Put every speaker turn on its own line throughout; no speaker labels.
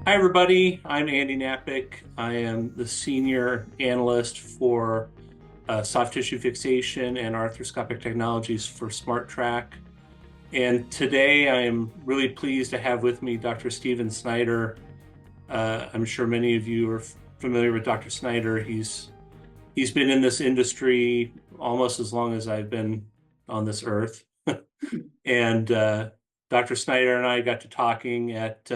Hi, everybody. I'm Andy Napick. I am the senior analyst for soft tissue fixation and arthroscopic technologies for SmartTRAK. And today I am really pleased to have with me Dr. Steven Snyder. I'm sure many of you are familiar with Dr. Snyder. He's been in this industry almost as long as I've been on this earth. And Dr. Snyder and I got to talking at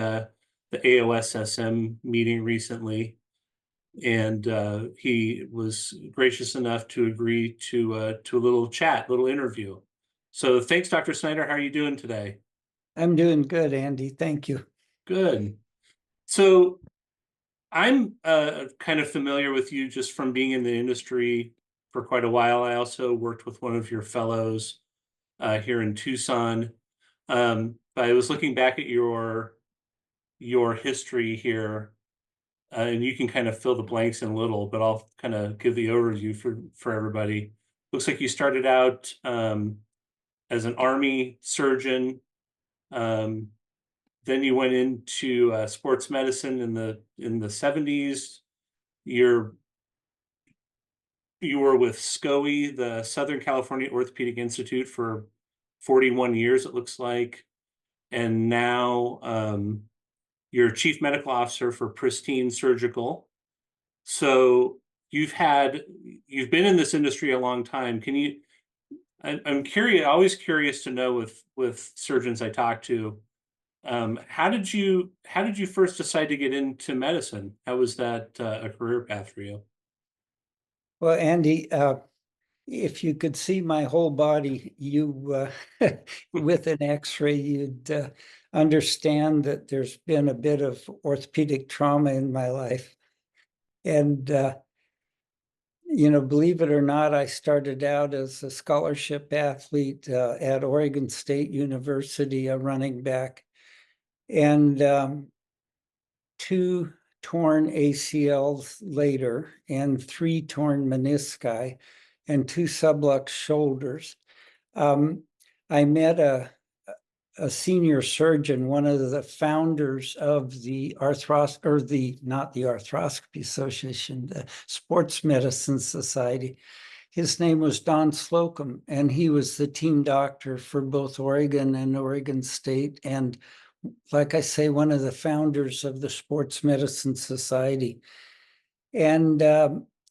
the AOSSM meeting recently, and he was gracious enough to agree to a little chat, little interview. So thanks, Dr. Snyder. How are you doing today?
I'm doing good, Andy. Thank you.
Good. So I'm kind of familiar with you just from being in the industry for quite a while. I also worked with one of your fellows here in Tucson. But I was looking back at your history here, and you can kind of fill the blanks in a little, but I'll kind of give the overview for everybody. Looks like you started out as an Army surgeon. Then you went into sports medicine in the 70s. You were with SCOE, the Southern California Orthopedic Institute, for 41 years, it looks like. And now you're chief medical officer for Pristine Surgical. So you've been in this industry a long time. I'm curious, always curious to know with surgeons I talk to, how did you first decide to get into medicine? How was that a career path for you?
Well, Andy, if you could see my whole body, you with an X-ray, you'd understand that there's been a bit of orthopedic trauma in my life. And believe it or not, I started out as a scholarship athlete at Oregon State University, a running back, and two torn ACLs later, and three torn menisci, and two sublux shoulders. I met a senior surgeon, one of the founders of the not the Arthroscopy Association, the Sports Medicine Society. His name was Don Slocum, and he was the team doctor for both Oregon and Oregon State. And like I say, one of the founders of the Sports Medicine Society. And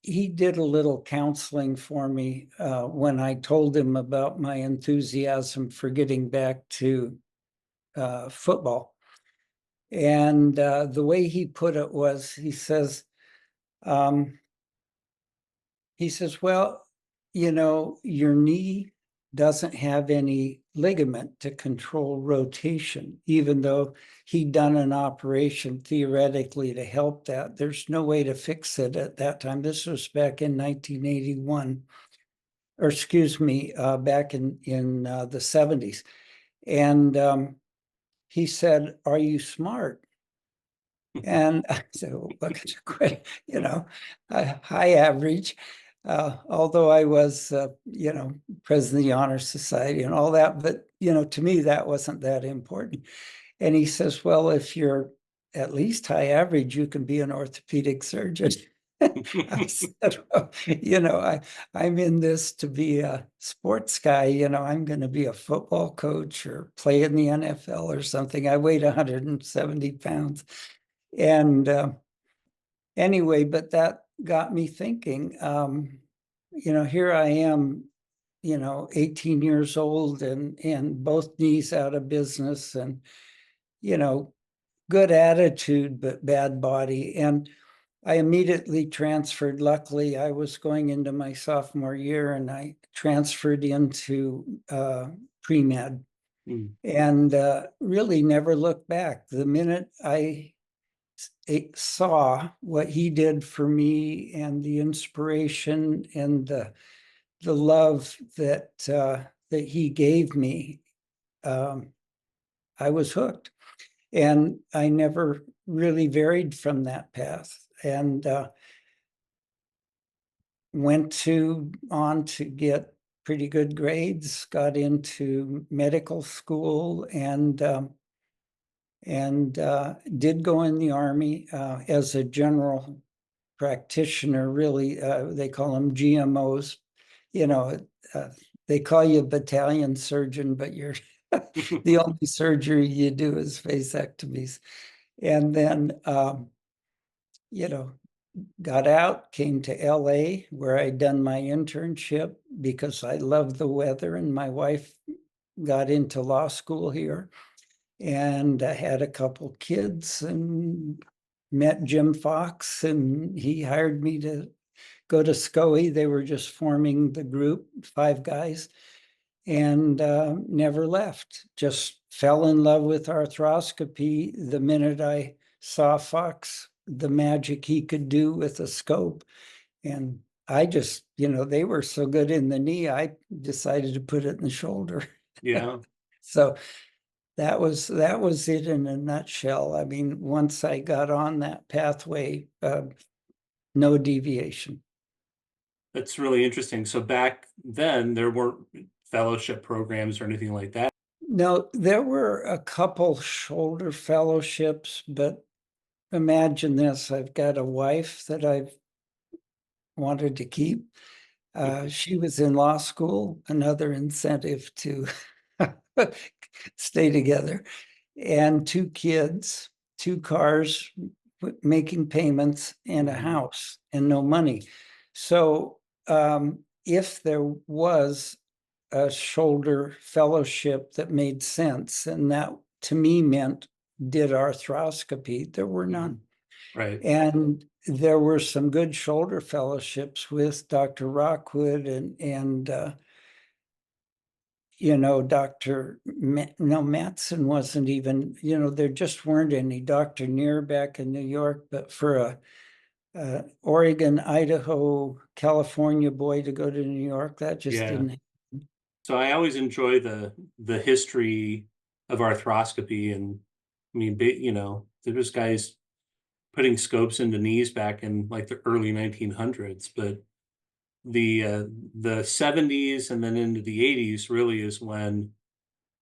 he did a little counseling for me when I told him about my enthusiasm for getting back to football. And the way he put it was, well, your knee doesn't have any ligament to control rotation, even though he'd done an operation theoretically to help that. There's no way to fix it at that time. This was back in 1981, or excuse me, back in the 70s. And he said, "Are you smart?" And I said, "Well, look at your question, high average." Although I was, president of the Honor Society and all that, but, to me, that wasn't that important. And he says, "Well, if you're at least high average, you can be an orthopedic surgeon." I said, "Well, I'm in this to be a sports guy. I'm going to be a football coach or play in the NFL or something." I weighed 170 pounds. And anyway, but that got me thinking, here I am, 18 years old and both knees out of business and, good attitude, but bad body. And I immediately transferred. Luckily, I was going into my sophomore year and I transferred into pre-med and really never looked back. The minute I saw what he did for me and the inspiration and the love that he gave me, I was hooked, and I never really varied from that path. And went on to get pretty good grades, got into medical school, and and did go in the Army as a general practitioner, really. They call them GMOs. You know, uh, they call you a battalion surgeon, but you're the only surgery you do is vasectomies. And then, you know, got out, came to LA where I'd done my internship because I loved the weather, and my wife got into law school here, and I had a couple kids and met Jim Fox, and he hired me to go to SCOE. They were just forming the group, 5 guys, and never left. Just fell in love with arthroscopy the minute I saw Fox, the magic he could do with a scope. And I just, they were so good in the knee, I decided to put it in the shoulder.
Yeah,
So that was it in a nutshell. I mean, once I got on that pathway, no deviation.
that's really interesting. So back then, there weren't fellowship programs or anything like that.
No, there were a couple shoulder fellowships, but imagine this, I've got a wife that I've wanted to keep. She was in law school, another incentive to stay together, and 2 kids, 2 cars, making payments, and a
Mhm.
house, and no money. So if there was a shoulder fellowship that made sense, and that to me meant did arthroscopy, there were none.
Right.
And there were some good shoulder fellowships with Dr. Rockwood and Dr. No, Matson wasn't even, there just weren't any. Dr. Neer back in New York, but for a Oregon, Idaho, California boy to go to New York, that just
Yeah.
didn't happen.
So I always enjoy the history of arthroscopy, and I mean, there was guys putting scopes into knees back in like the early 1900s, but the 70s and then into the 80s really is when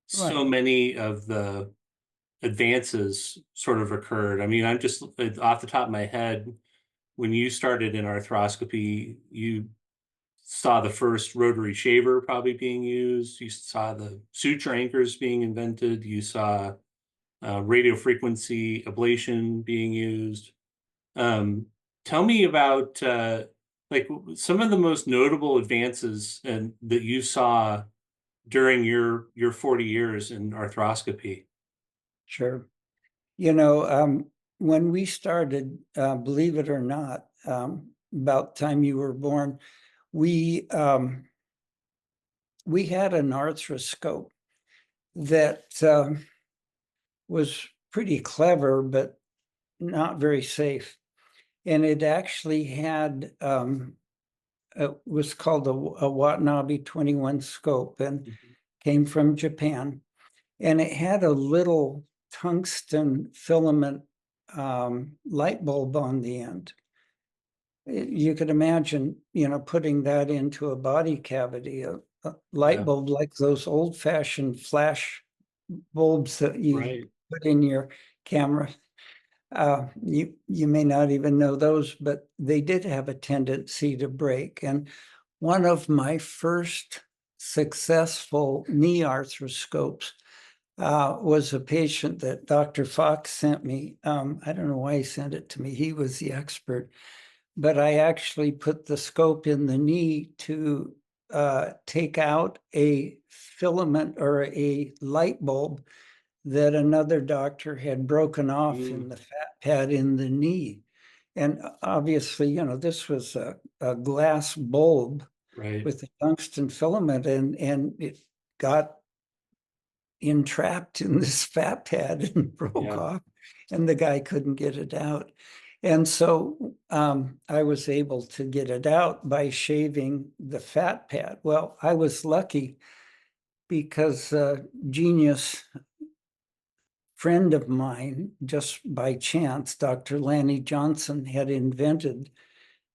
so
Right.
many of the advances sort of occurred. I mean, I'm just off the top of my head, when you started in arthroscopy, you saw the first rotary shaver probably being used. You saw the suture anchors being invented. You saw radio frequency ablation being used. Um, Tell me about like some of the most notable advances and that you saw during your 40 years in arthroscopy.
Sure. When we started, believe it or not, about the time you were born, we we had an arthroscope that was pretty clever, but not very safe. And it actually had it was called a Watanabe 21 scope, and
Mhm.
came from Japan. And it had a little tungsten filament light bulb on the end. You could imagine, putting that into a body cavity, a light
Yeah,
bulb like those old-fashioned flash bulbs that you
right.
put in your camera. You may not even know those, but they did have a tendency to break. And one of my first successful knee arthroscopes was a patient that Dr. Fox sent me. I don't know why he sent it to me. He was the expert, but I actually put the scope in the knee to take out a filament or a light bulb that another doctor had broken off in
Mm,
the fat pad in the knee. And obviously, this was a glass bulb
right.
with a tungsten filament, and it got entrapped in this fat pad and broke
Yeah.
off, and the guy couldn't get it out. And so I was able to get it out by shaving the fat pad. Well, I was lucky because a genius friend of mine, just by chance, Dr. Lanny Johnson, had invented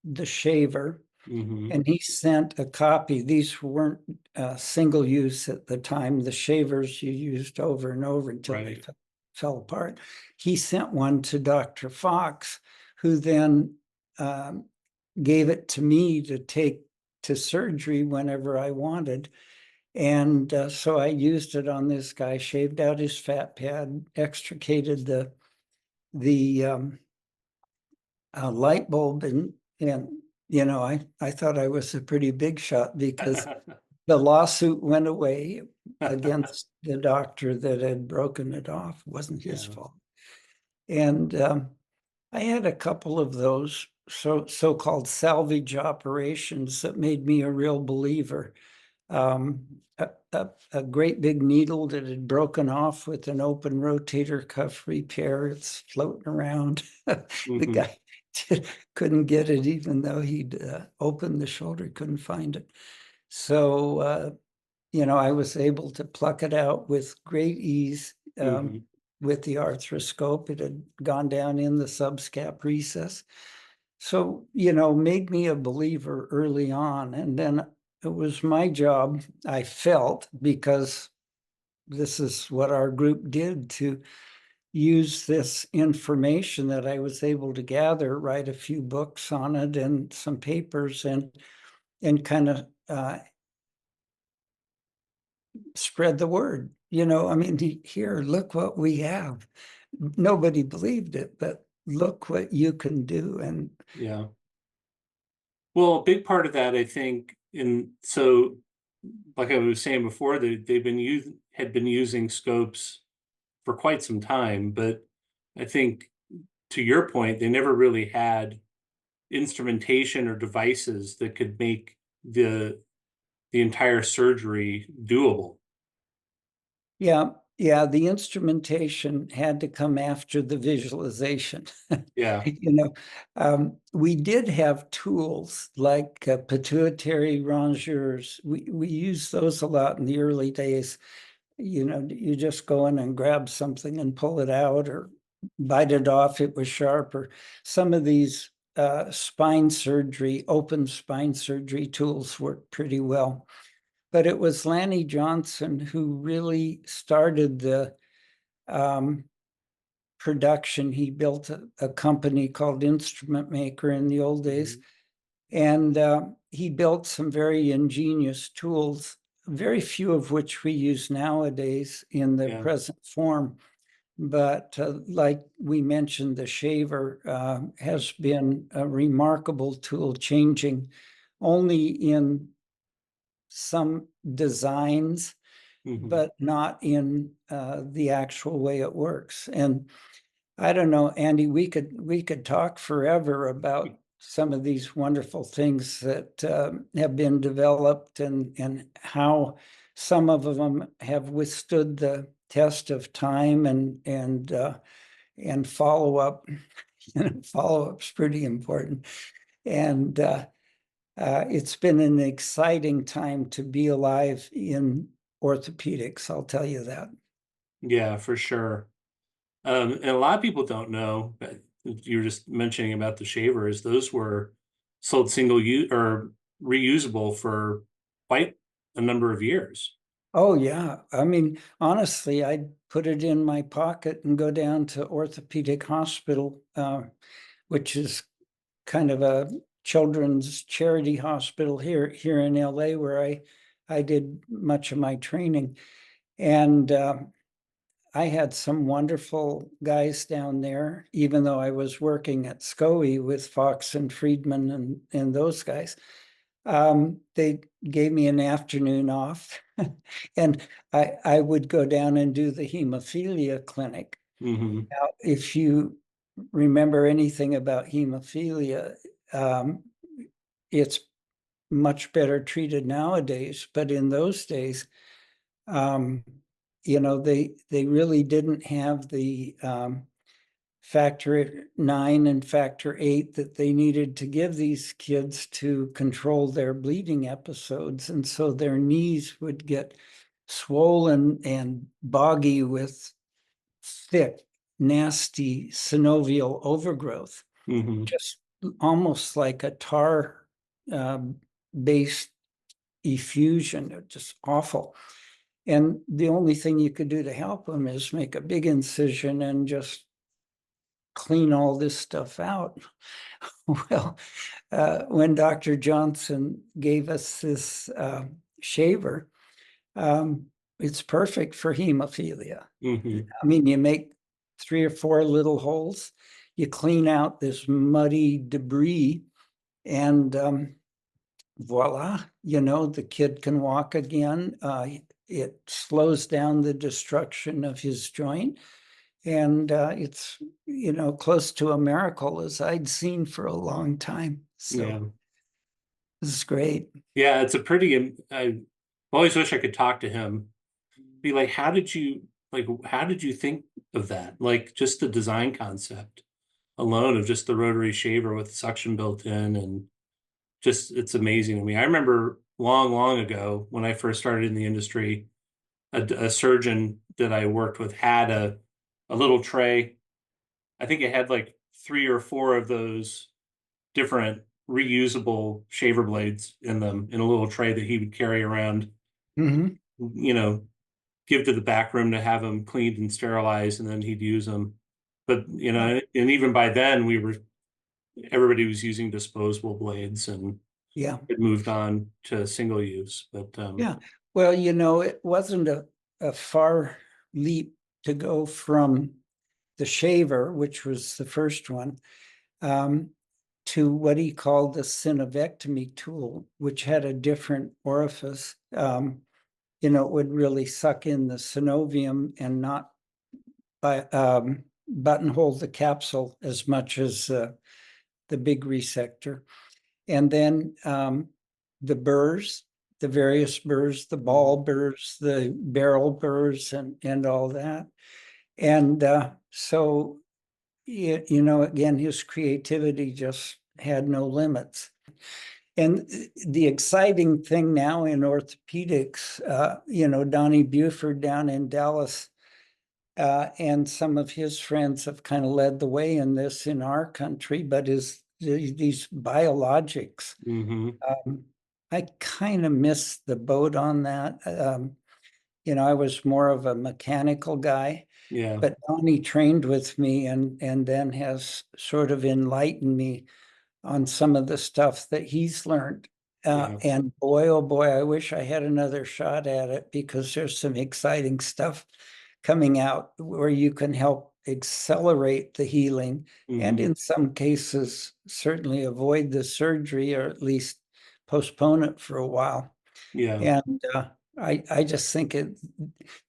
the shaver,
Hmm.
and he sent a copy. These weren't single use at the time. The shavers you used over and over until they
Right.
fell. fell apart. He sent one to Dr. Fox, who then gave it to me to take to surgery whenever I wanted. And so I used it on this guy, shaved out his fat pad, extricated the light bulb, and I thought I was a pretty big shot because the lawsuit went away against the doctor that had broken it off. It wasn't his
Yeah.
fault. And I had a couple of those so-called salvage operations that made me a real believer. A great big needle that had broken off with an open rotator cuff repair. It's floating around. The
Hmm.
guy couldn't get it, even though he'd opened the shoulder, couldn't find it. So, I was able to pluck it out with great ease
Hmm.
with the arthroscope. It had gone down in the subscap recess. So, made me a believer early on. And then it was my job, I felt, because this is what our group did, to use this information that I was able to gather, write a few books on it and some papers, and kind of spread the word. I mean, here, look what we have. Nobody believed it, but look what you can do. And
Yeah. Well, a big part of that, I think, so like I was saying before, they've had been using scopes for quite some time, but I think to your point, they never really had instrumentation or devices that could make the entire surgery doable.
yeah, the instrumentation had to come after the visualization.
Yeah.
We did have tools like pituitary rongeurs. We used those a lot in the early days. You just go in and grab something and pull it out or bite it off. It was sharp. Or some of these open spine surgery tools work pretty well. But it was Lanny Johnson who really started the um, production. He built a company called Instrument Maker in the old days,
Mhm.
and he built some very ingenious tools, very few of which we use nowadays in the
Yeah.
present form. But like we mentioned, the shaver has been a remarkable tool, changing only in some designs,
Hmm.
but not in the actual way it works. And I don't know, Andy, we could talk forever about some of these wonderful things that have been developed, and how some of them have withstood the test of time, and follow up. Follow up's pretty important. And it's been an exciting time to be alive in orthopedics, I'll tell you that.
Yeah, for sure. And a lot of people don't know, but you were just mentioning about the shavers. Those were sold single use or reusable for quite a number of years.
Oh, yeah. I mean, honestly, I'd put it in my pocket and go down to orthopedic hospital, which is kind of a children's charity hospital here in LA, where I did much of my training. And I had some wonderful guys down there, even though I was working at SCOE with Fox and Friedman and those guys. They gave me an afternoon off, and I would go down and do the hemophilia clinic.
Hmm.
Now, if you remember anything about hemophilia, um, it's much better treated nowadays, but in those days, um, they really didn't have the factor 9 and factor 8 that they needed to give these kids to control their bleeding episodes. And so their knees would get swollen and boggy with thick, nasty synovial overgrowth,
Hmm.
just almost like a tar based effusion, just awful. And the only thing you could do to help him is make a big incision and just clean all this stuff out. Well, when Dr. Johnson gave us this shaver, it's perfect for hemophilia.
Hmm.
I mean, you make 3 or 4 little holes, you clean out this muddy debris, and voila, the kid can walk again. It slows down the destruction of his joint. And it's, close to a miracle as I'd seen for a long time. So
Yeah.
this is great.
Yeah, it's a pretty, I always wish I could talk to him. Be like, how did you think of that? Like just the design concept alone of just the rotary shaver with suction built in, and just it's amazing to me. I remember long, long ago when I first started in the industry, a surgeon that I worked with had a little tray. I think it had like 3 or 4 of those different reusable shaver blades in them in a little tray that he would carry around,
Mhm.
you know, give to the back room to have them cleaned and sterilized, and then he'd use them. But
Yeah.
and even by then everybody was using disposable blades and
Yeah.
it moved on to single use. But
Yeah. Well, it wasn't a far leap to go from the shaver, which was the first one, um, to what he called the synovectomy tool, which had a different orifice. It would really suck in the synovium and not buttonhole the capsule as much as the big resector. And then the burrs, the various burrs, the ball burrs, the barrel burrs, and all that. And so, again, his creativity just had no limits. And the exciting thing now in orthopedics, Donnie Buford down in Dallas and some of his friends have kind of led the way in this in our country, but is these biologics.
mhm,
I kind of missed the boat on that. I was more of a mechanical guy,
yeah,
but Donnie trained with me and then has sort of enlightened me on some of the stuff that he's learned.
yeah,
And boy, oh boy, I wish I had another shot at it because there's some exciting stuff coming out where you can help accelerate the healing and
mhm,
in some cases certainly avoid the surgery or at least postpone it for a while.
yeah,
And I just think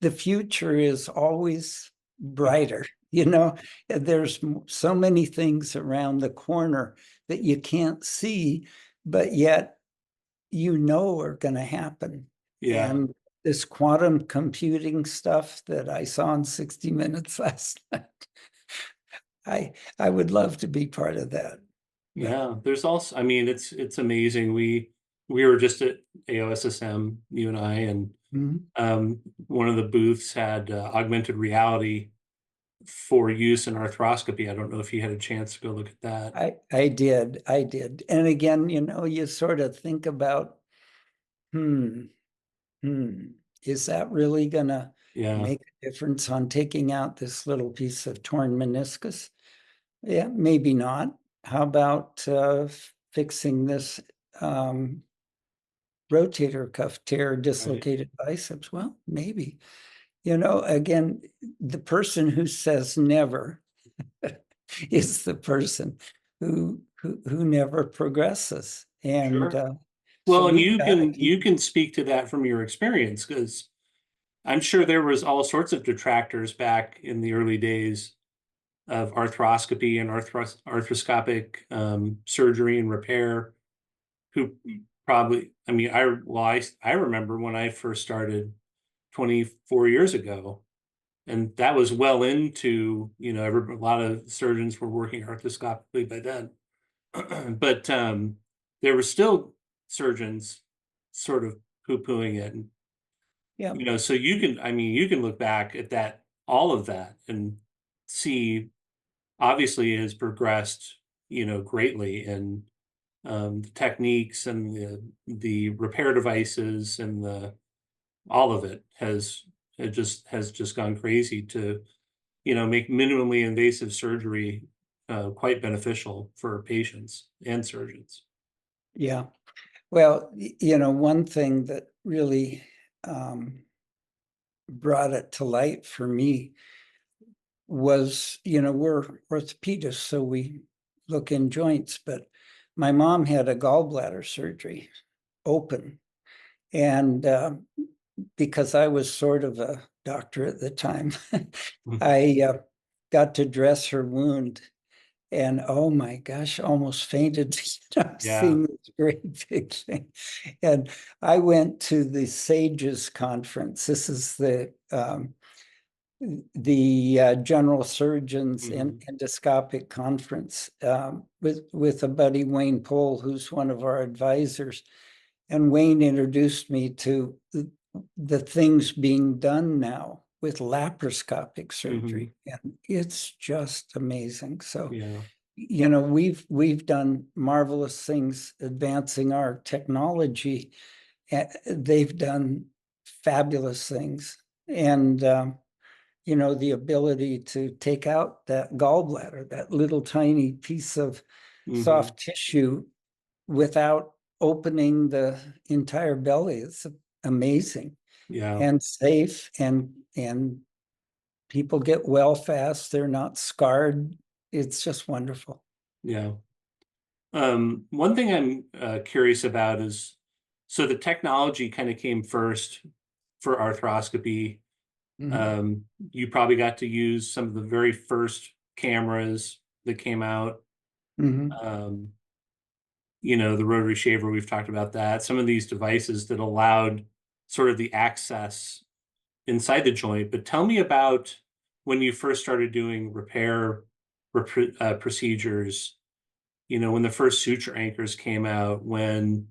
the future is always brighter. There's so many things around the corner that you can't see, but yet are going to happen.
yeah,
And this quantum computing stuff that I saw in 60 Minutes last night, I would love to be part of that. But
yeah. There's also, I mean, it's amazing. We were just at AOSSM, you and I, and
mhm.
one of the booths had augmented reality for use in arthroscopy. I don't know if you had a chance to go look at that.
I did. And again, you sort of think about, hmm, hmm, is that really gonna
Yeah.
make a difference on taking out this little piece of torn meniscus? Yeah, maybe not. How about fixing this um, rotator cuff tear,
Right.
dislocated biceps? Well, maybe. Again, the person who says never is the person who never progresses. And
Sure.
so
Well, and
we've got to keep.
you can speak to that from your experience, because I'm sure there was all sorts of detractors back in the early days of arthroscopy and arthroscopic surgery and repair, who probably, I mean, I remember when I first started 24 years ago, and that was well into, a lot of surgeons were working arthroscopically by then. But there were still surgeons sort of poo-pooing it. And,
Yeah,
so I mean, you can look back at that, all of that, and see obviously it has progressed, greatly in the techniques and the repair devices and the all of it just gone crazy to, make minimally invasive surgery quite beneficial for patients and surgeons.
Yeah. Well, one thing that really brought it to light for me was, we're orthopedists, so we look in joints, but my mom had a gallbladder surgery open. And because I was sort of a doctor at the time, I got to dress her wound. And oh my gosh, almost fainted,
Yeah.
seeing this great big thing. And I went to the SAGES conference. This is the general surgeons and endoscopic conference with a buddy, Wayne Pohl, who's one of our advisors. And Wayne introduced me to the things being done now with laparoscopic surgery. And it's just amazing. So,
Yeah.
we've done marvelous things advancing our technology. They've done fabulous things. And the ability to take out that gallbladder, that little tiny piece of soft tissue without opening the entire belly. It's amazing
Yeah.
and safe, and people get well fast. They're not scarred. It's just wonderful.
Yeah. One thing I'm curious about is, so the technology kind of came first for arthroscopy.
Mhm.
You probably got to use some of the very first cameras that came out.
Mhm.
Um, the rotary shaver, we've talked about that. Some of these devices that allowed sort of the access inside the joint. But tell me about when you first started doing repair procedures, when the first suture anchors came out, when,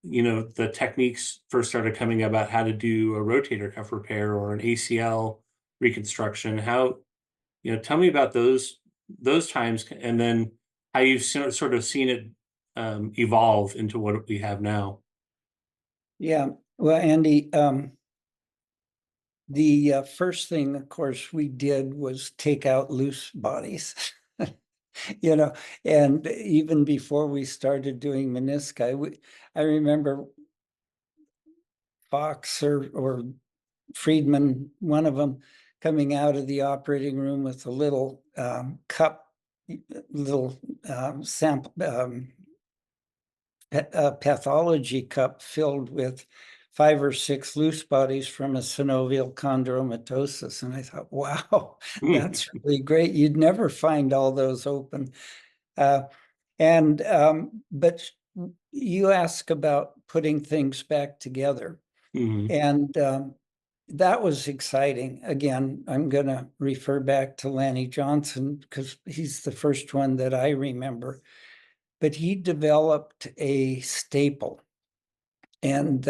the techniques first started coming about how to do a rotator cuff repair or an ACL reconstruction. Tell me about those times, and then how you've sort of seen it evolve into what we have now.
Yeah. Well, Andy, the first thing, of course, we did was take out loose bodies. you know, and even before we started doing menisci, I remember Fox or Friedman, one of them, coming out of the operating room with a little cup, little sample, pathology cup filled with 5 or 6 loose bodies from a synovial chondromatosis. And I thought, wow, that's really great. You'd never find all those open. Uh, but you ask about putting things back together.
Mm-hmm.
And that was exciting. Again, I'm going to refer back to Lanny Johnson because he's the first one that I remember. But he developed a staple. And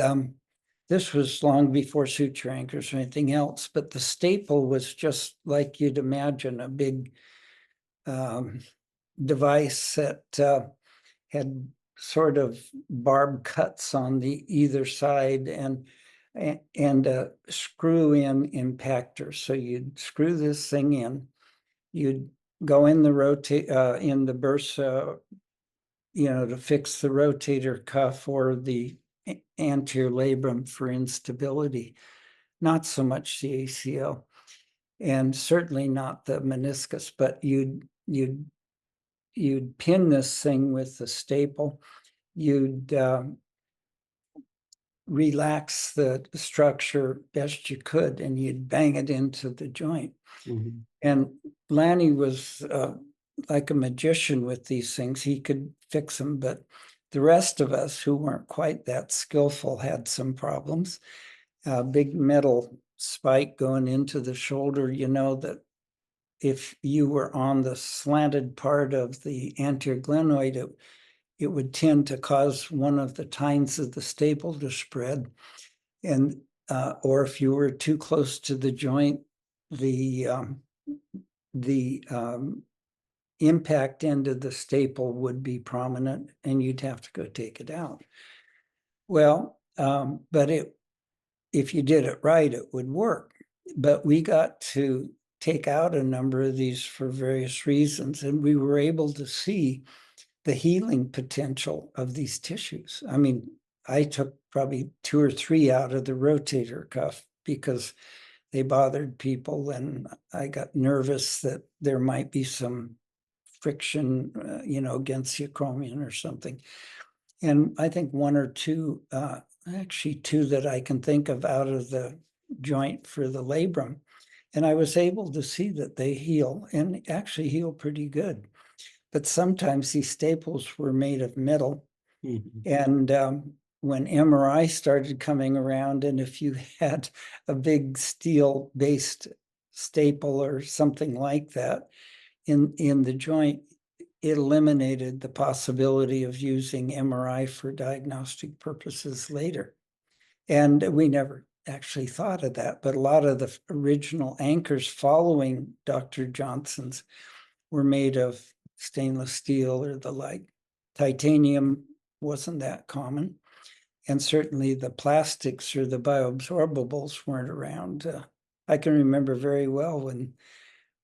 this was long before suture anchors or anything else. But the staple was just like you'd imagine, a big device that had sort of barb cuts on the either side and a screw-in impactor. So you'd screw this thing in, you'd go in in the bursa, to fix the rotator cuff or the anterior labrum for instability, not so much the ACL, and certainly not the meniscus, but you'd pin this thing with the staple. You'd relax the structure best you could, and you'd bang it into the joint.
Mm-hmm.
And Lanny was like a magician with these things. He could fix them, but the rest of us who weren't quite that skillful had some problems. A big metal spike going into the shoulder, that if you were on the slanted part of the anterior glenoid, it would tend to cause one of the tines of the staple to spread. And or if you were too close to the joint, the impact end of the staple would be prominent, and you'd have to go take it out. Well, but if you did it right, it would work. But we got to take out a number of these for various reasons, and we were able to see the healing potential of these tissues. I mean, I took probably 2 or 3 out of the rotator cuff because they bothered people, and I got nervous that there might be some friction, against the acromion or something. And I think 1 or 2, actually 2 that I can think of out of the joint for the labrum. And I was able to see that they heal and actually heal pretty good. But sometimes these staples were made of metal.
Mhm.
And when MRI started coming around, and if you had a big steel-based staple or something like that in the joint, it eliminated the possibility of using MRI for diagnostic purposes later. And we never actually thought of that, but a lot of the original anchors following Dr. Johnson's were made of stainless steel or the like. Titanium wasn't that common. And certainly the plastics or the bioabsorbables weren't around. I can remember very well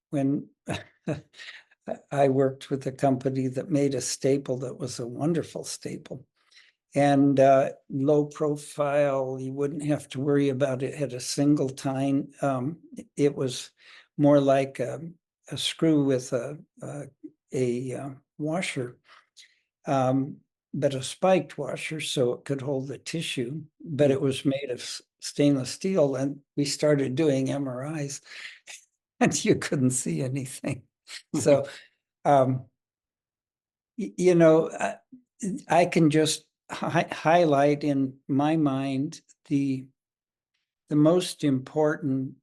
when I worked with a company that made a staple that was a wonderful staple. And low profile, you wouldn't have to worry about it. It had a single tine. It was more like a screw with a washer, but a spiked washer so it could hold the tissue. But it was made of stainless steel, and we started doing MRIs, and you couldn't see anything. So, you know, I can just highlight in my mind the most important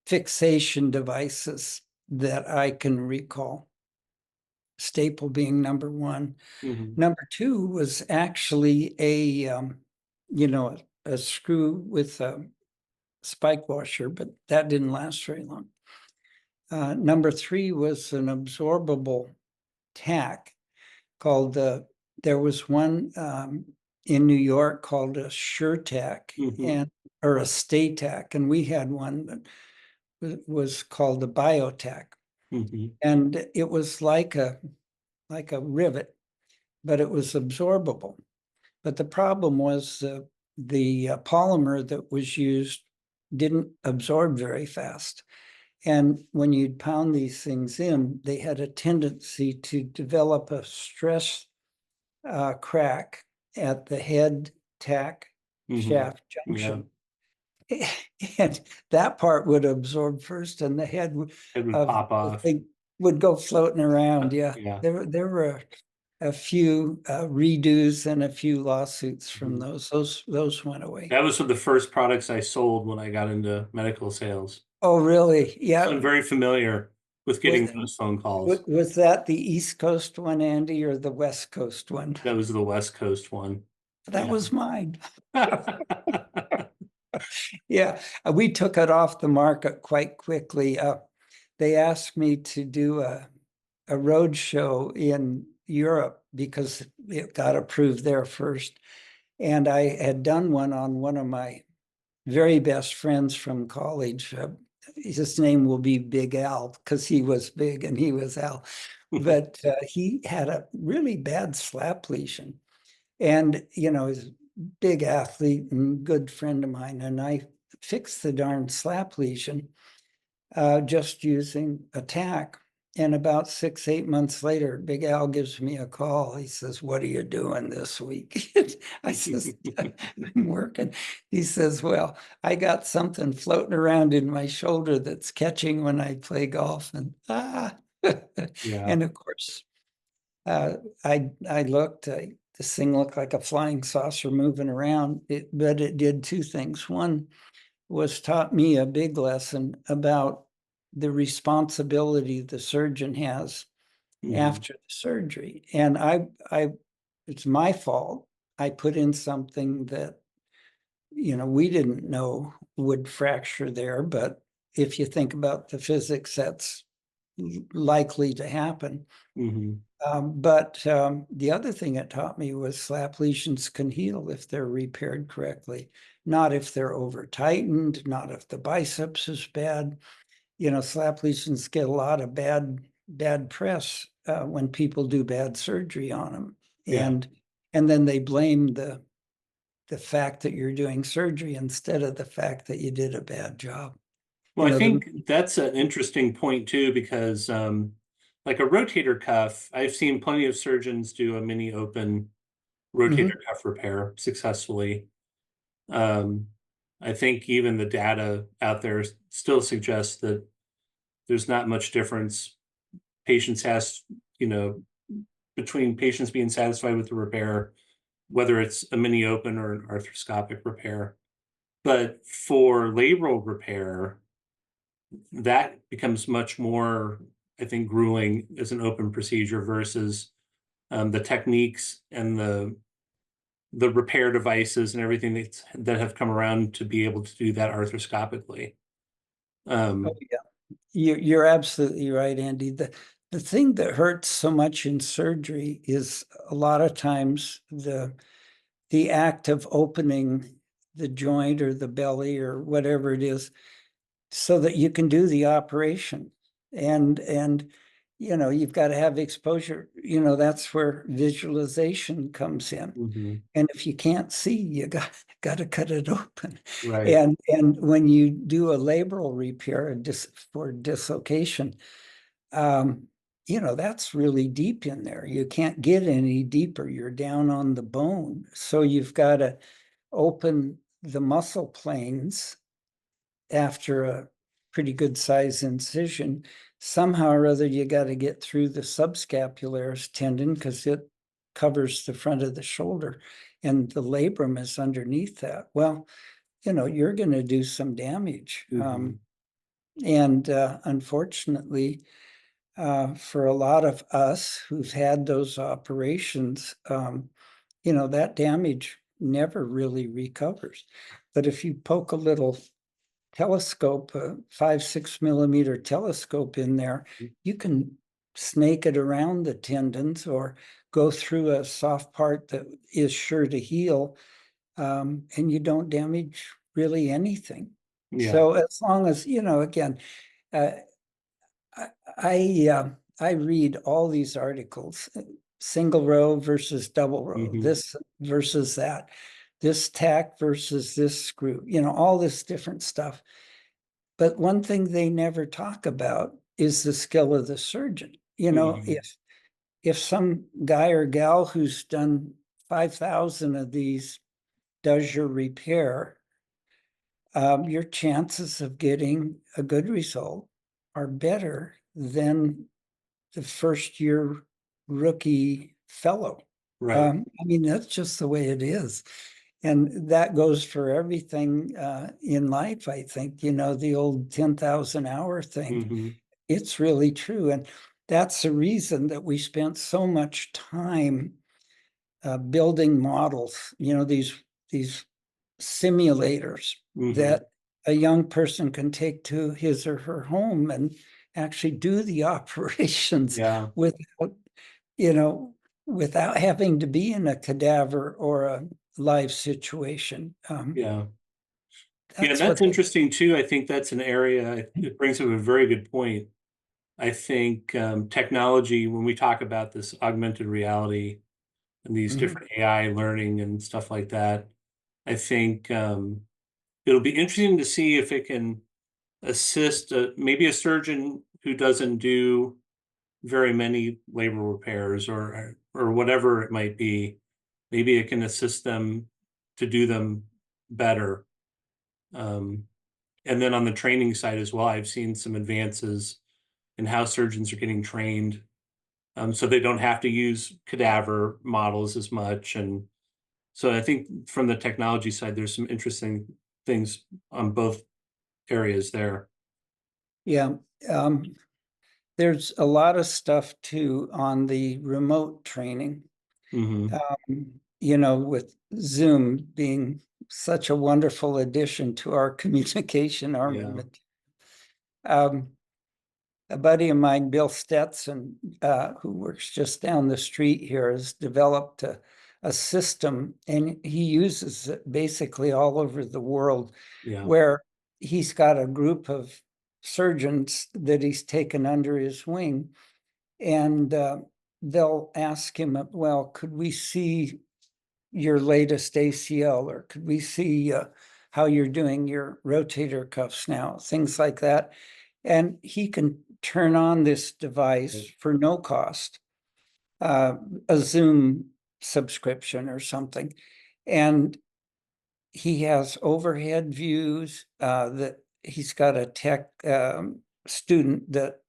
fixation devices that I can recall. Staple being number one.
Mhm.
Number two was actually a screw with a spike washer, but that didn't last very long. Number three was an absorbable tack called there was one in New York called a SureTack
Mhm.
or a StayTack, and we had one that was called the BioTack,
Mhm.
and it was like a rivet, but it was absorbable. But the problem was the polymer that was used didn't absorb very fast. And when you'd pound these things in, they had a tendency to develop a stress crack at the head tack
Mhm.
shaft
Yeah,
junction. And that part would absorb first, and the head
it would
of
pop
the
off.
thing would go floating around. Yeah,
Yeah.
there were a few redos and a few lawsuits from
Mhm.
those. Those went away.
That was one of the first products I sold when I got into medical sales.
Oh, really?
So
Yeah.
I'm very familiar with
Was,
getting those phone calls.
was that the East Coast one, Andy, or the West Coast one?
That was the West Coast one.
That
Yeah.
was mine. Yeah, we took it off the market quite quickly. They asked me to do a road show in Europe because it got approved there first. And I had done one on one of my very best friends from college. His name will be Big Al because he was big and he was Al. But he had a really bad slap lesion. And, he's a big athlete and good friend of mine. And I fixed the darn slap lesion just using a tack. And about 6, 8 months later, Big Al gives me a call. He says, "What are you doing this week?" I says, "I'm working." He says, "Well, I got something floating around in my shoulder that's catching when I play golf." And
Yeah.
and of course, I looked, this thing looked like a flying saucer moving around, but it did two things. One was taught me a big lesson about the responsibility the surgeon has
Mhm.
after the surgery. And it's my fault. I put in something that, we didn't know would fracture there, but if you think about the physics, that's likely to happen.
Mhm.
But the other thing it taught me was slap lesions can heal if they're repaired correctly, not if they're over tightened, not if the biceps is bad. You know, slap lesions get a lot of bad press when people do bad surgery on them,
Yeah.
and then they blame the fact that you're doing surgery instead of the fact that you did a bad job.
Well,
You
I
know, the
think that's an interesting point too, because like a rotator cuff, I've seen plenty of surgeons do a mini open rotator
Mhm.
cuff repair successfully. Um, I think even the data out there still suggests that there's not much difference patients has, you know, between patients being satisfied with the repair, whether it's a mini open or an arthroscopic repair. But for labral repair, that becomes much more, I think, grueling as an open procedure versus the techniques and the repair devices and everything that have come around to be able to do that arthroscopically.
Oh,
Um,
yeah. You're absolutely right, Andy. The thing that hurts so much in surgery is a lot of times the act of opening the joint or the belly or whatever it is so that you can do the operation. And you know, you've got to have exposure. You know, that's where visualization comes in.
mhm,
And if you can't see, you got to cut it open.
right.
And when you do a labral repair for dislocation, um, you know, that's really deep in there. You can't get any deeper. You're down on the bone. So you've got to open the muscle planes after a pretty good size incision. Somehow or other, you got to get through the subscapularis tendon because it covers the front of the shoulder and the labrum is underneath that. Well, you know, you're going to do some damage.
Mhm,
And unfortunately, for a lot of us who've had those operations, you know, that damage never really recovers. But if you poke a little telescope, a 5-6 millimeter telescope in there, you can snake it around the tendons or go through a soft part that is sure to heal, and you don't damage really anything.
yeah.
So as long as, you know, again, uh, I I read all these articles, single row versus double row,
Mhm,
this versus that, this tack versus this screw, you know, all this different stuff. But one thing they never talk about is the skill of the surgeon. You know,
mhm,
if some guy or gal who's done 5,000 of these does your repair, your chances of getting a good result are better than the first year rookie fellow.
right.
I mean, that's just the way it is. And that goes for everything in life, I think. You know, the old 10,000 hour thing,
Mhm,
it's really true. And that's the reason that we spent so much time building models, you know, these simulators
mhm,
that a young person can take to his or her home and actually do the operations
yeah,
without, you know, without having to be in a cadaver or a live situation.
yeah. Yeah,
That's
that's
what they.
interesting too. I think that's an area, it brings up a very good point. I think technology, when we talk about this augmented reality and these
Mhm.
different AI learning and stuff like that, I think it'll be interesting to see if it can assist maybe a surgeon who doesn't do very many labor repairs or whatever it might be. Maybe it can assist them to do them better. Um, and then on the training side as well, I've seen some advances in how surgeons are getting trained, so they don't have to use cadaver models as much. And so I think from the technology side, there's some interesting things on both areas there.
Yeah. Um, there's a lot of stuff too on the remote training.
Hmm.
You know, with Zoom being such a wonderful addition to our communication
Yeah.
armament. Um, a buddy of mine, Bill Stetson, who works just down the street here, has developed a system, and he uses it basically all over the world,
Yeah.
where he's got a group of surgeons that he's taken under his wing, and they'll ask him, well, could we see your latest ACL, or could we see how you're doing your rotator cuffs now, things like that. And he can turn on this device for no cost, a Zoom subscription or something. And he has overhead views, that he's got a tech student that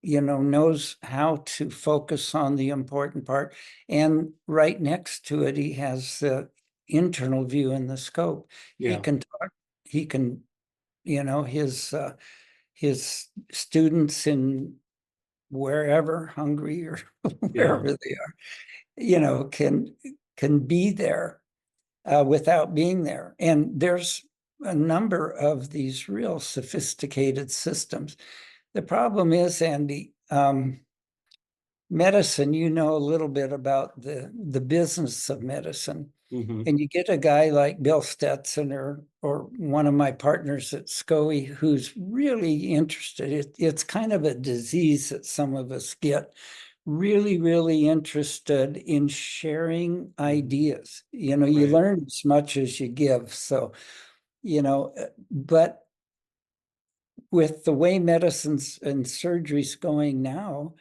knows how to focus on the important part. And right next to it, he has the internal view in the scope. He
Yeah.
can talk, he can, his students in wherever, Hungary or
Yeah.
wherever they are, can be there without being there. And there's a number of these real sophisticated systems. The problem is, Andy, medicine, you know a little bit about the business of medicine.
Hmm.
And you get a guy like Bill Stetson or one of my partners at SCOE who's really interested. It's kind of a disease that some of us get, really, really interested in sharing ideas. You
Right.
learn as much as you give. So, but with the way medicines and surgery's going now,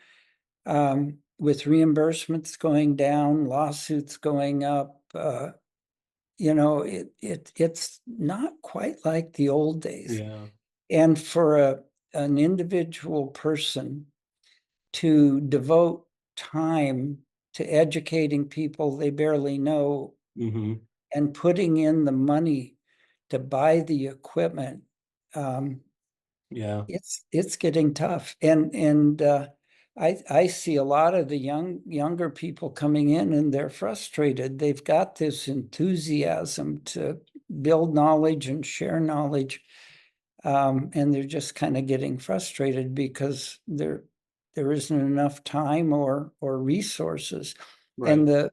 with reimbursements going down, lawsuits going up, it's not quite like the old days.
Yeah.
And for an individual person to devote time to educating people they barely know
Hmm.
and putting in the money to buy the equipment, um,
Yeah.
it's getting tough. And I see a lot of the younger people coming in, and they're frustrated. They've got this enthusiasm to build knowledge and share knowledge, and they're just kind of getting frustrated because there isn't enough time or resources. And
Right.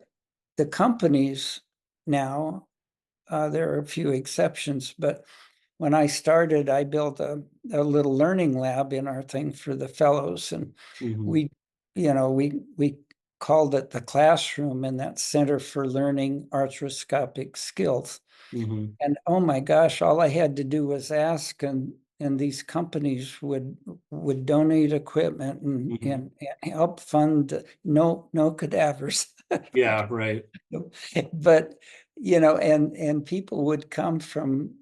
the companies now, there are a few exceptions, but when I started, I built a little learning lab in our thing for the fellows, and
Hmm.
we, we called it the classroom, and that Center for Learning Arthroscopic Skills.
Hmm.
And oh my gosh, all I had to do was ask, and these companies would donate equipment
Hmm.
and help fund no cadavers.
Yeah. Right.
But and people would come from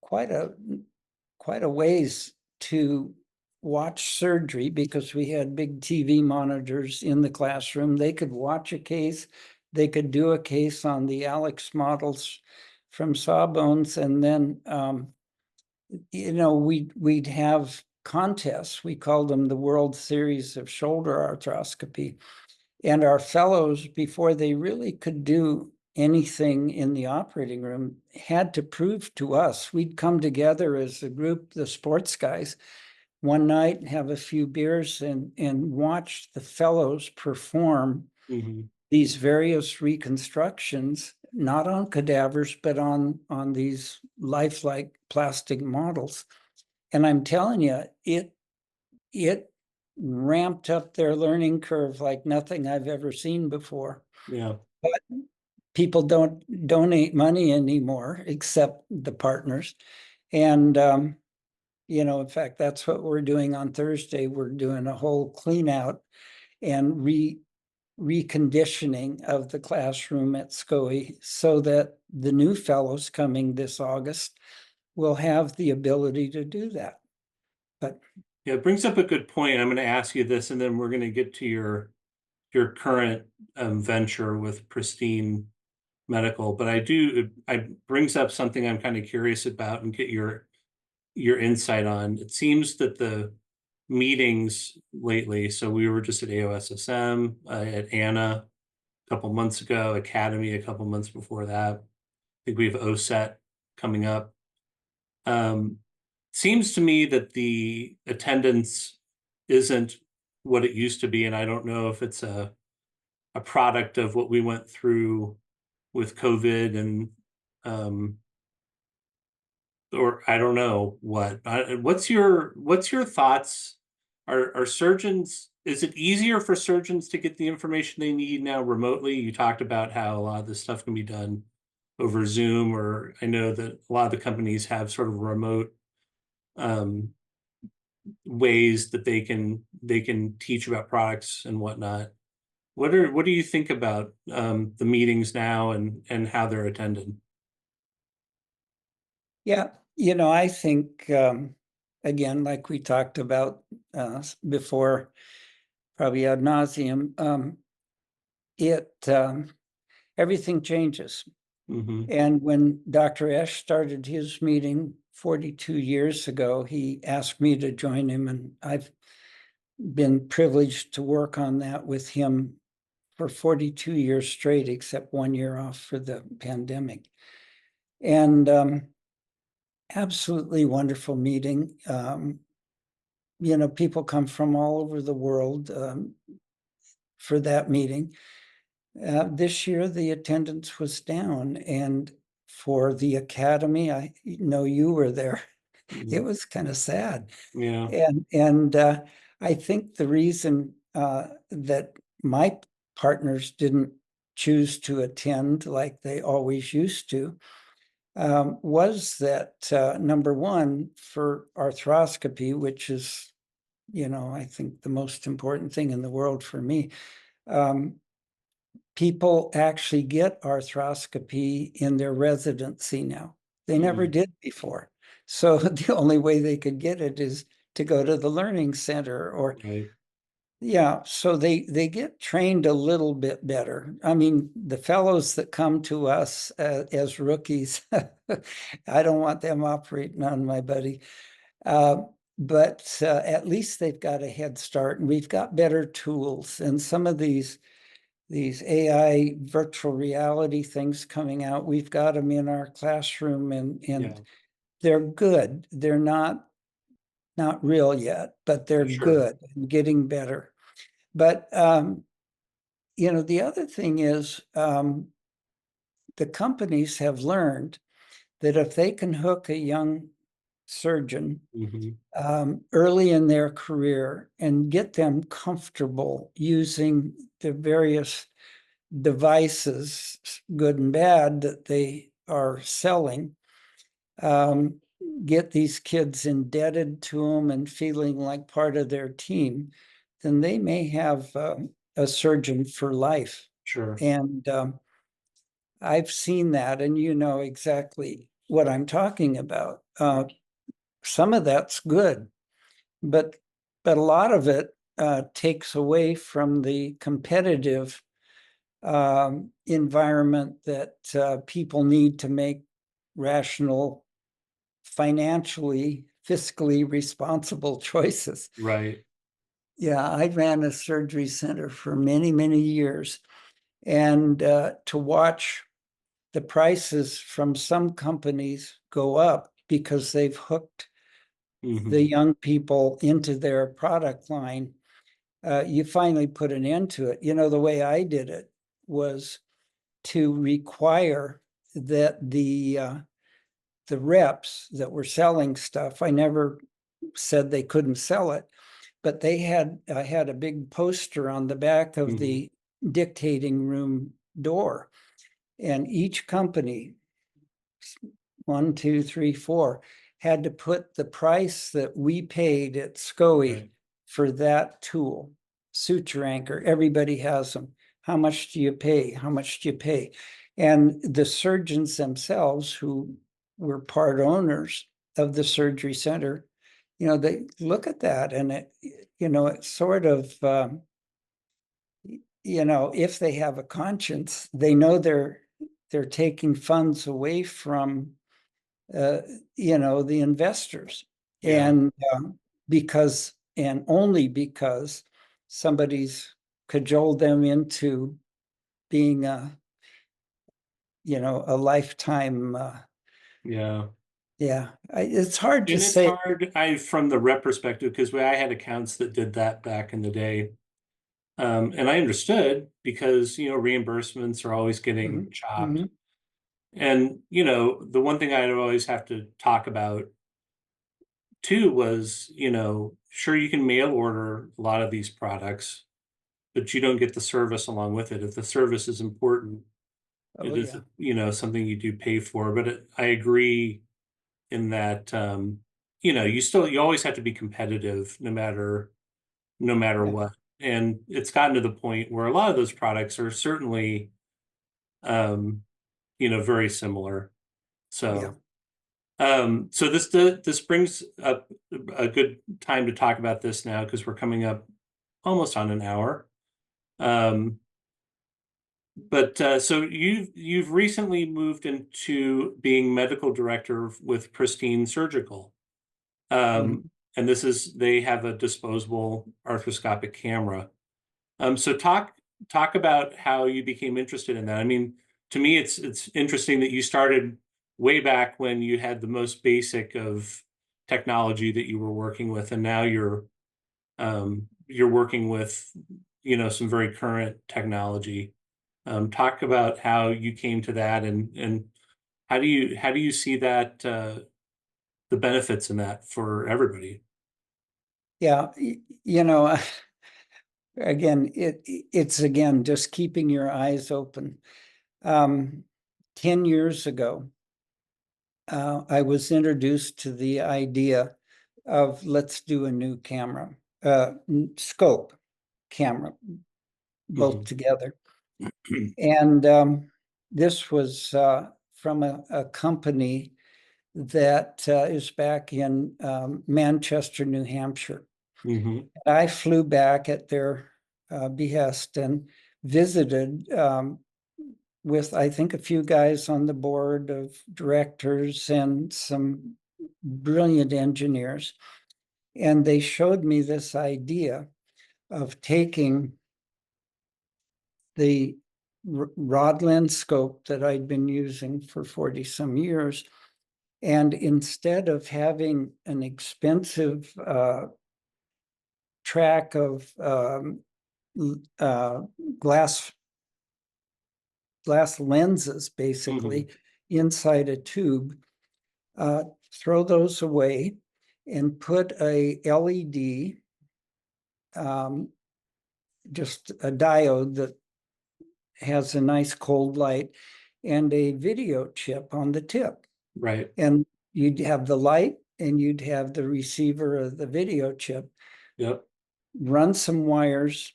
quite a quite a ways to watch surgery because we had big TV monitors in the classroom. They could watch a case, they could do a case on the Alex models from Sawbones, and then we'd have contests. We called them the World Series of Shoulder Arthroscopy. And our fellows, before they really could do anything in the operating room, had to prove to us. We'd come together as a group, the sports guys, one night, have a few beers, and watch the fellows perform
Hmm.
these various reconstructions, not on cadavers, but on these lifelike plastic models. And I'm telling you, it ramped up their learning curve like nothing I've ever seen before.
Yeah.
But people don't donate money anymore, except the partners. And in fact, that's what we're doing on Thursday. We're doing a whole clean out and reconditioning of the classroom at SCOE so that the new fellows coming this August will have the ability to do that. But
Yeah. It brings up a good point. I'm going to ask you this, and then we're going to get to your current venture with Pristine Medical. But it brings up something I'm kind of curious about and get your insight on. It seems that the meetings lately, so we were just at AOSSM, at ANA a couple months ago, Academy a couple months before that. I think we have OSET coming up. Um, Seems to me that the attendance isn't what it used to be, and I don't know if it's a product of what we went through with COVID and or I don't know what. What's your thoughts? Are surgeons, is it easier for surgeons to get the information they need now remotely? You talked about how a lot of this stuff can be done over Zoom, or I know that a lot of the companies have sort of remote um, ways that they can teach about products and whatnot. What do you think about the meetings now and how they're attended?
Yeah, I think, again, like we talked about before, probably ad nauseum, it everything changes.
Hmm.
And when Dr. Esch started his meeting 42 years ago, he asked me to join him, and I've been privileged to work on that with him for 42 years straight, except 1 year off for the pandemic. And absolutely wonderful meeting. People come from all over the world for that meeting. This year, the attendance was down, and for the academy, I know you were there. It was kind of sad,
Yeah.
and I think the reason that my partners didn't choose to attend like they always used to was that number one, for arthroscopy, which is, I think the most important thing in the world for me. Um, People actually get arthroscopy in their residency now. They never
Mm,
did before. So the only way they could get it is to go to the learning center or
right.
yeah, so they get trained a little bit better. I mean, the fellows that come to us as rookies, I don't want them operating on my buddy. Uh, but at least they've got a head start, and we've got better tools. And some of these AI virtual reality things coming out, we've got them in our classroom, and
Yeah,
they're good. They're not real yet, but they're
sure.
good and getting better. But the other thing is the companies have learned that if they can hook a young surgeon
Hmm.
early in their career and get them comfortable using the various devices, good and bad, that they are selling, um, get these kids indebted to them and feeling like part of their team, then they may have a surgeon for life.
Sure.
And I've seen that, and you know exactly what I'm talking about. Some of that's good, but a lot of it takes away from the competitive environment that people need to make rational, financially, fiscally responsible choices.
Right.
Yeah, I ran a surgery center for many, many years, and to watch the prices from some companies go up because they've hooked the
Hmm.
young people into their product line, you finally put an end to it. The way I did it was to require that the reps that were selling stuff, I never said they couldn't sell it, but I had a big poster on the back of
Hmm.
the dictating room door, and each company, one, two, three, four, had to put the price that we paid at SCOE
Right.
for that tool. Suture anchor, everybody has them. How much do you pay? How much do you pay? And the surgeons themselves, who were part owners of the surgery center, they look at that, and it's sort of, if they have a conscience, they know they're taking funds away from uh, the investors.
Yeah.
And and only because somebody's cajoled them into being a lifetime
Yeah.
Yeah, it's hard to
And it's
say.
hard, from the rep perspective, because I had accounts that did that back in the day. And I understood because, reimbursements are always getting
Mhm,
chopped.
mhm.
And, the one thing I'd always have to talk about too was, sure, you can mail order a lot of these products, but you don't get the service along with it. If the service is important,
Oh,
it is,
yeah,
something you do pay for. But I agree in that, you always have to be competitive no matter
yeah,
what. And it's gotten to the point where a lot of those products are certainly, um, very similar.
yeah,
So this brings up a good time to talk about this now because we're coming up almost on an hour. Um, but so you've recently moved into being medical director with Pristine Surgical. Um,
mhm.
and they have a disposable arthroscopic camera. So talk about how you became interested in that. I mean, to me, it's interesting that you started way back when you had the most basic of technology that you were working with, and now you're working with some very current technology. Talk about how you came to that, and how do you see that the benefits in that for everybody?
Yeah, you know, again, it's again just keeping your eyes open. Um, 10 years ago, I was introduced to the idea of let's do a new camera, scope camera, both
Mhm.
together. And this was from a company that is back in Manchester, New Hampshire.
Mhm.
I flew back at their behest and visited with, I think, a few guys on the board of directors and some brilliant engineers. And they showed me this idea of taking the rod lens scope that I'd been using for 40 some years. And instead of having an expensive track of uh, glass lenses,
Mhm.
basically, inside a tube, uh, throw those away and put a LED, um, just a diode that has a nice cold light and a video chip on the tip.
Right.
And you'd have the light and you'd have the receiver of the video chip,
Yep.
run some wires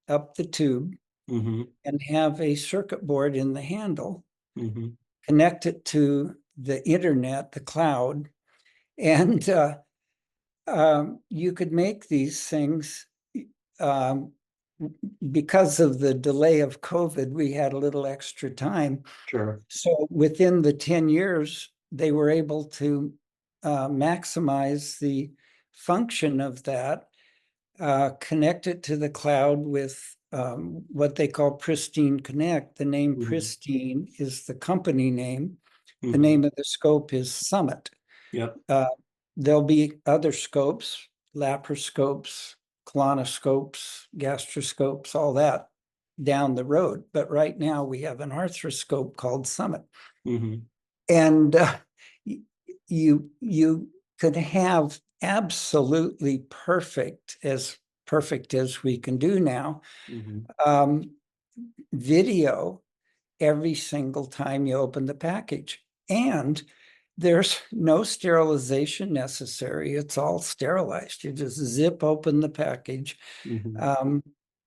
up the tube
Mhm.
and have a circuit board in the handle,
Mhm.
connect it to the internet, the cloud, and you could make these things. Um, because of the delay of COVID, we had a little extra time.
Sure.
So within the 10 years, they were able to maximize the function of that, connect it to the cloud with what they call Pristine Connect. The name
Mhm.
Pristine is the company name. The
Mhm.
name of the scope is Summit.
Yep.
Uh, there'll be other scopes, laparoscopes, colonoscopes, gastroscopes, all that down the road. But right now we have an arthroscope called Summit.
Mhm.
And you could have absolutely perfect as we can do now,
Mhm.
um, video every single time you open the package. And there's no sterilization necessary. It's all sterilized. You just zip open the package,
Mhm.
um,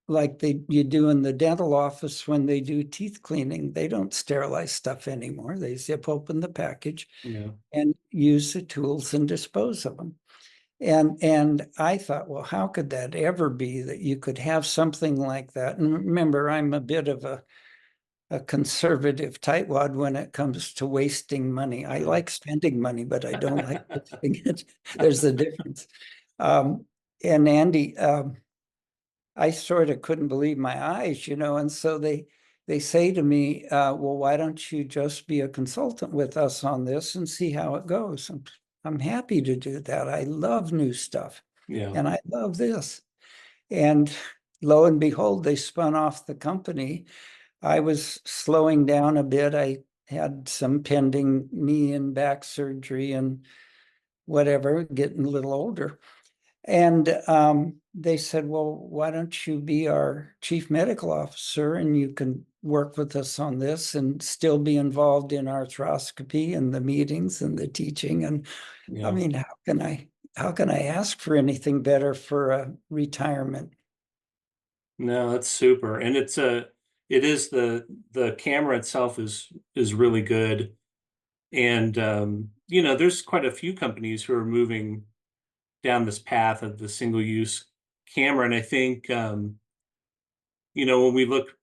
like you do in the dental office when they do teeth cleaning. They don't sterilize stuff anymore. They zip open the package
Yeah.
and use the tools and dispose of them. And I thought, well, how could that ever be that you could have something like that? And remember, I'm a bit of a conservative tightwad when it comes to wasting money. I
Sure.
like spending money, but I don't like wasting it. There's a difference. Um, and Andy, I sort of couldn't believe my eyes, and so they say to me, well, why don't you just be a consultant with us on this and see how it goes? I'm happy to do that. I love new stuff
Yeah.
and I love this. And lo and behold, they spun off the company. I was slowing down a bit. I had some pending knee and back surgery and whatever, getting a little older. And they said, well, why don't you be our chief medical officer and you can work with us on this and still be involved in arthroscopy and the meetings and the teaching. And I
Yeah.
mean, how can I ask for anything better for a retirement?
No, that's super. And it is the camera itself is really good. And there's quite a few companies who are moving down this path of the single-use camera. And I think when we look,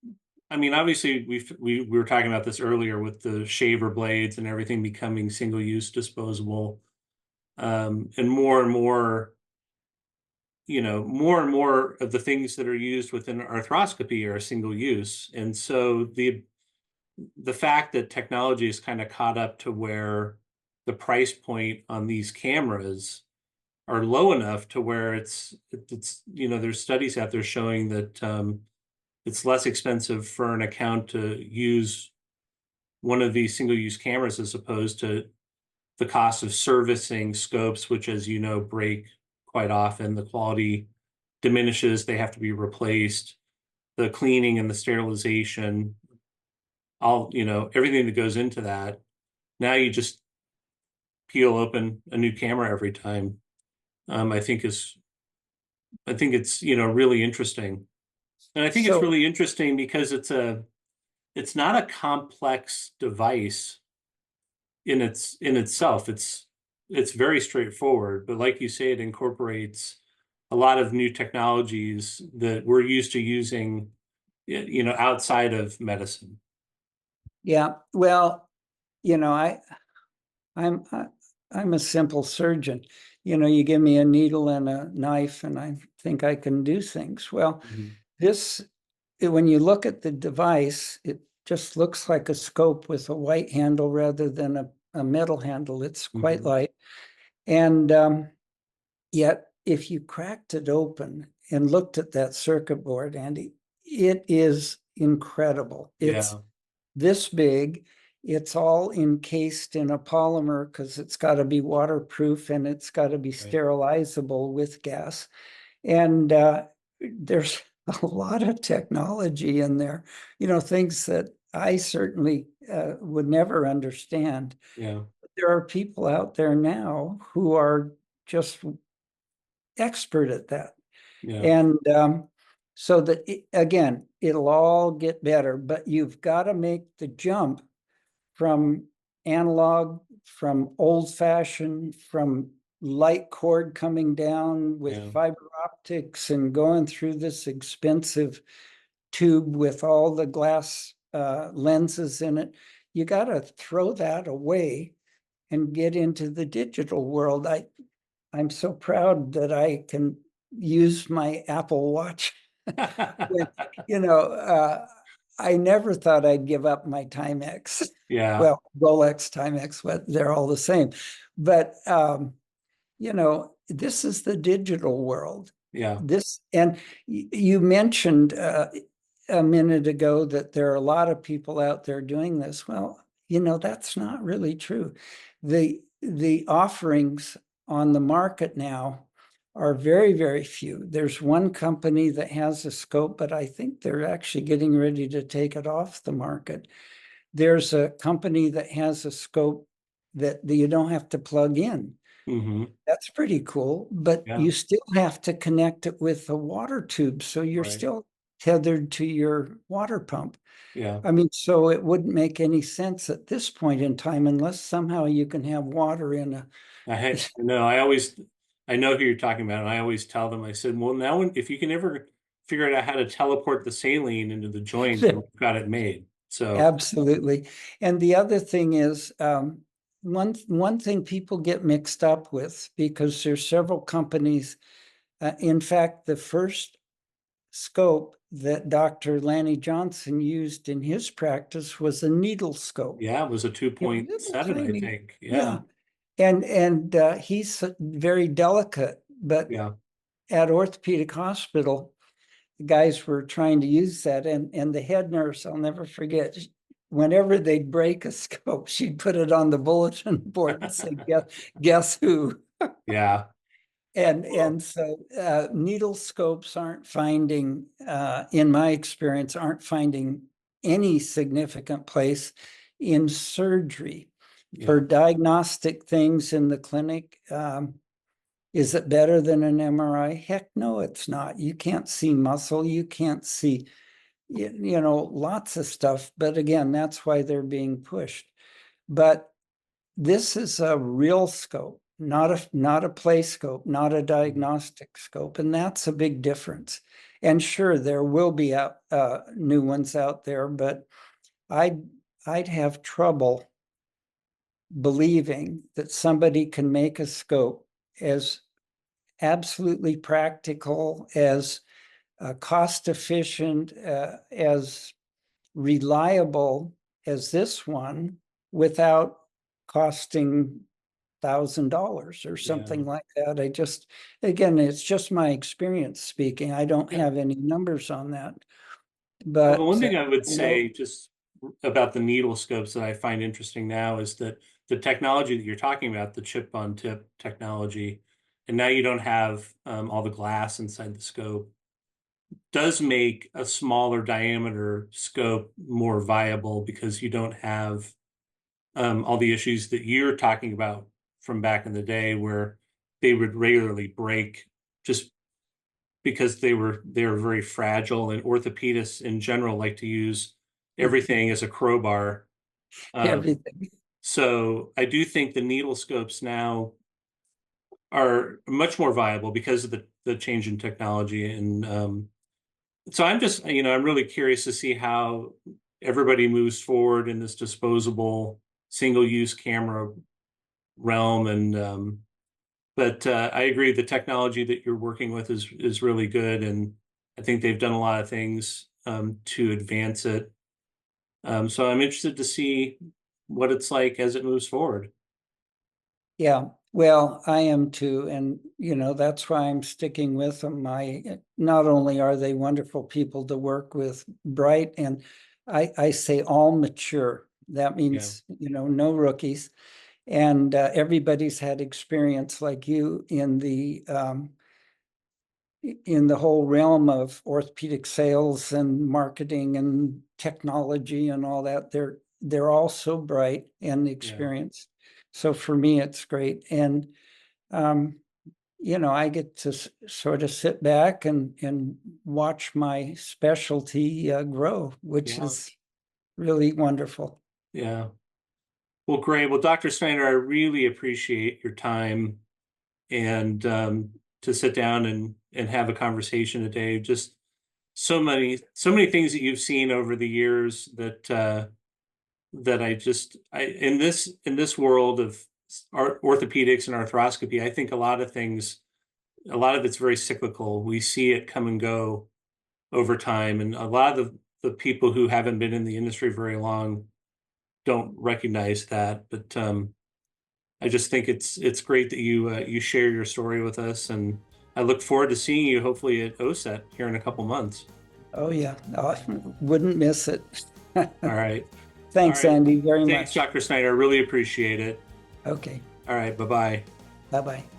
I mean, obviously we were talking about this earlier with the shaver blades and everything becoming single-use disposable. And more and more of the things that are used within arthroscopy are single use. And so the fact that technology is kind of caught up to where the price point on these cameras are low enough to where it's there's studies out there showing that it's less expensive for an account to use one of these single-use cameras as opposed to the cost of servicing scopes, which, as you know, break quite often. The quality diminishes, they have to be replaced. The cleaning and the sterilization, everything that goes into that. Now you just peel open a new camera every time. I think it's really interesting. And I think it's
So
really interesting because it's not a complex device in itself. It's very straightforward, but like you say, it incorporates a lot of new technologies that we're used to using, outside of medicine.
yeah, well, you know, I'm I, I'm a simple surgeon. You give me a needle and a knife, and I think I can do things. Well,
Mhm.
this when you look at the device, it just looks like a scope with a white handle rather than a metal handle. It's quite
Mhm.
light. And yet, if you cracked it open and looked at that circuit board, Andy, it is incredible. It's
Yeah.
this big. It's all encased in a polymer because it's got to be waterproof and it's got to be
Right.
sterilizable with gas. And there's a lot of technology in there, things that I certainly would never understand.
Yeah.
There are people out there now who are just expert at that.
Yeah.
And so that, again, it'll all get better, but you've got to make the jump from analog, from old fashioned, from light cord coming down with
Yeah.
fiber optics and going through this expensive tube with all the glass lenses in it. You got to throw that away and get into the digital world. I'm so proud that I can use my Apple Watch. With, you know, I never thought I'd give up my Timex.
Yeah.
Well, Rolex, Timex, but they're all the same. But this is the digital world.
Yeah.
This, and you mentioned a minute ago that there are a lot of people out there doing this. Well, that's not really true. The offerings on the market now are very, very few. There's one company that has a scope, but I think they're actually getting ready to take it off the market. There's a company that has a scope that you don't have to plug in.
Hmm.
That's pretty cool, but
Yeah.
you still have to connect it with a water tube. So you're
Right.
still tethered to your water pump.
Yeah.
I mean, so it wouldn't make any sense at this point in time unless somehow you can have water in a.
I know. I know who you're talking about. And I always tell them, I said, well, now if you can ever figure out how to teleport the saline into the joint, then we've got it made. So,
Absolutely. And the other thing is, one thing people get mixed up with because there's several companies. In fact, the first scope that Dr. Lanny Johnson used in his practice was a needle scope.
Yeah, it was a
Little
2.7, I
tiny,
think. Yeah.
yeah. And he's very delicate, but
Yeah.
at orthopedic hospital, the guys were trying to use that, and the head nurse, I'll never forget, whenever they'd break a scope, she'd put it on the bulletin board and say, guess who?
Yeah.
And
Well,
and so needle scopes aren't finding, in my experience, aren't finding any significant place in surgery.
yeah.
For diagnostic things in the clinic, is it better than an MRI? Heck no, it's not. You can't see muscle. You can't see, lots of stuff. But again, that's why they're being pushed. But this is a real scope, not a play scope, not a diagnostic scope, and that's a big difference. And sure, there will be new ones out there, but I'd I'd have trouble believing that somebody can make a scope as absolutely practical, as cost efficient, as reliable as this one without costing $1,000 or
Yeah.
something like that. Again, it's just my experience speaking. I don't
Yeah.
have any numbers on that,
Well, the
but
one thing I would
you know,
say just about the needle scopes that I find interesting now is that the technology that you're talking about, the chip on tip technology, and now you don't have all the glass inside the scope, does make a smaller diameter scope more viable because you don't have all the issues that you're talking about from back in the day where they would regularly break just because they were very fragile, and orthopedists in general like to use everything as a crowbar. Um,
everything.
so I do think the needle scopes now are much more viable because of the change in technology. And so I'm just, I'm really curious to see how everybody moves forward in this disposable single-use camera realm. And but I agree, the technology that you're working with is really good, and I think they've done a lot of things to advance it. So I'm interested to see what it's like as it moves forward.
Yeah, well, I am too. And, that's why I'm sticking with them. Not only are they wonderful people to work with, bright, and I say all mature. That
Yeah,
means, no rookies. And everybody's had experience like you in the whole realm of orthopedic sales and marketing and technology and all that. They're all so bright and
yeah,
experienced. So for me, it's great. And um, I get to sort of sit back and watch my specialty grow, which
yeah,
is really wonderful.
yeah. Well, great. Well, Dr. Snyder, I really appreciate your time and to sit down and have a conversation today. Just so many things that you've seen over the years that that I in this world of orthopedics and arthroscopy, I think a lot of it's very cyclical. We see it come and go over time, and a lot of the people who haven't been in the industry very long don't recognize that. But I just think it's great that you share your story with us, and I look forward to seeing you hopefully at OSET here in a couple months.
Oh yeah, I wouldn't miss it.
All right. All
Thanks,
right.
Andy, very
Thanks,
much.
Dr. Snyder. I really appreciate it.
Okay,
All right. Bye-bye.
bye-bye.